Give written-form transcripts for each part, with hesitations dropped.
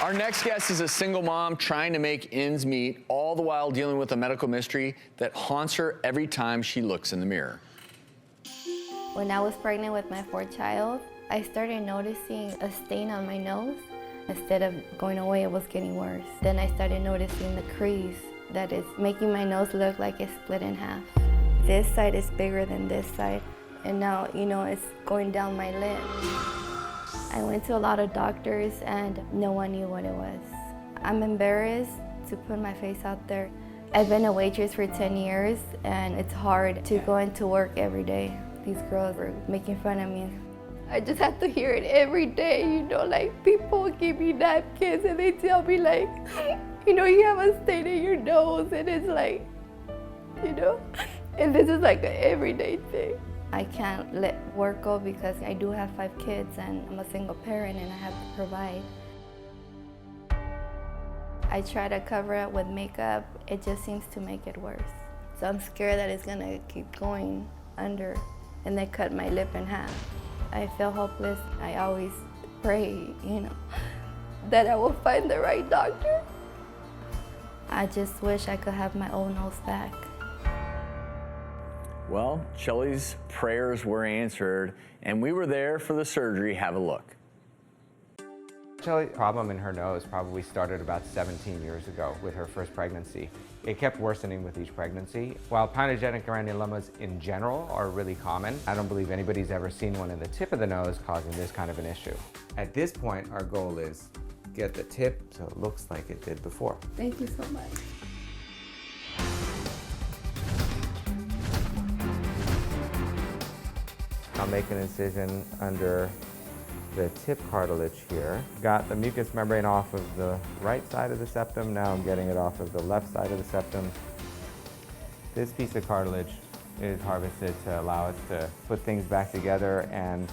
Our next guest is a single mom trying to make ends meet, all the while dealing with a medical mystery that haunts her every time she looks in the mirror. When I was pregnant with my fourth child, I started noticing a stain on my nose. Instead of going away, it was getting worse. Then I started noticing the crease that is making my nose look like it's split in half. This side is bigger than this side, and now, it's going down my lip. I went to a lot of doctors and no one knew what it was. I'm embarrassed to put my face out there. I've been a waitress for 10 years and it's hard to go into work every day. These girls were making fun of me. I just have to hear it every day, like people give me napkins and they tell me like, you have a stain in your nose, and it's like, and this is like an everyday thing. I can't let work go because I do have 5 kids and I'm a single parent and I have to provide. I try to cover it with makeup, it just seems to make it worse. So I'm scared that it's gonna keep going under and they cut my lip in half. I feel hopeless. I always pray, that I will find the right doctor. I just wish I could have my old nose back. Well, Shelly's prayers were answered, and we were there for the surgery. Have a look. Shelly's problem in her nose probably started about 17 years ago with her first pregnancy. It kept worsening with each pregnancy. While pyogenic granulomas in general are really common, I don't believe anybody's ever seen one in the tip of the nose causing this kind of an issue. At this point, our goal is get the tip so it looks like it did before. Thank you so much. I'll make an incision under the tip cartilage here. Got the mucous membrane off of the right side of the septum. Now I'm getting it off of the left side of the septum. This piece of cartilage is harvested to allow us to put things back together and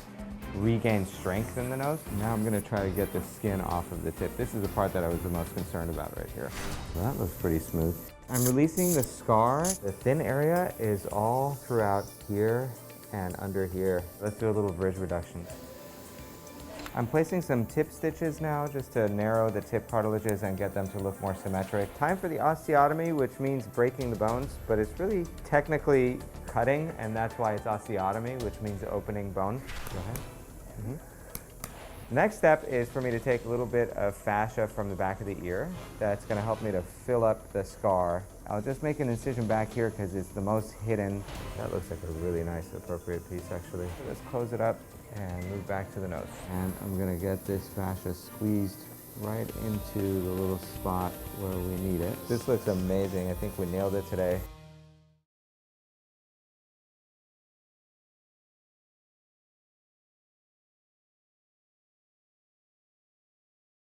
regain strength in the nose. Now I'm going to try to get the skin off of the tip. This is the part that I was the most concerned about right here. So that looks pretty smooth. I'm releasing the scar. The thin area is all throughout here and under here. Let's do a little bridge reduction. I'm placing some tip stitches now just to narrow the tip cartilages and get them to look more symmetric. Time for the osteotomy, which means breaking the bones, but it's really technically cutting, and that's why it's osteotomy, which means opening bone. Go ahead. Next step is for me to take a little bit of fascia from the back of the ear. That's going to help me to fill up the scar. I'll just make an incision back here because it's the most hidden. That looks like a really nice, appropriate piece, actually. Let's close it up and move back to the nose. And I'm going to get this fascia squeezed right into the little spot where we need it. This looks amazing. I think we nailed it today.